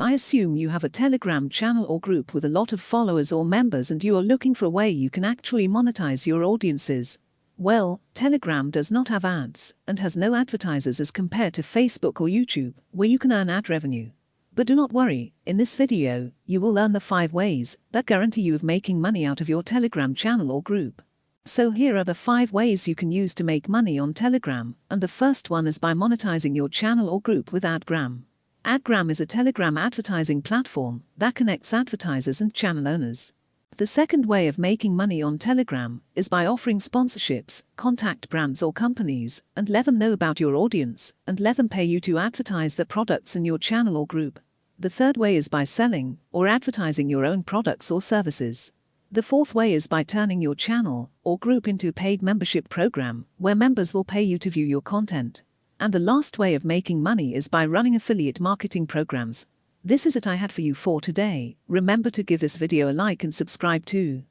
I assume you have a Telegram channel or group with a lot of followers or members and you are looking for a way you can actually monetize your audiences. Well, Telegram does not have ads and has no advertisers as compared to Facebook or YouTube, where you can earn ad revenue. But do not worry, in this video, you will learn the 5 ways that guarantee you of making money out of your Telegram channel or group. So here are the 5 ways you can use to make money on Telegram, and the first one is by monetizing your channel or group with adgram. Adgram is a Telegram advertising platform that connects advertisers and channel owners. The second way of making money on Telegram is by offering sponsorships. Contact brands or companies and let them know about your audience and let them pay you to advertise their products in your channel or group. The third way is by selling or advertising your own products or services. The fourth way is by turning your channel or group into a paid membership program where members will pay you to view your content. And the last way of making money is by running affiliate marketing programs. This is it I had for you for today. Remember to give this video a like and subscribe too.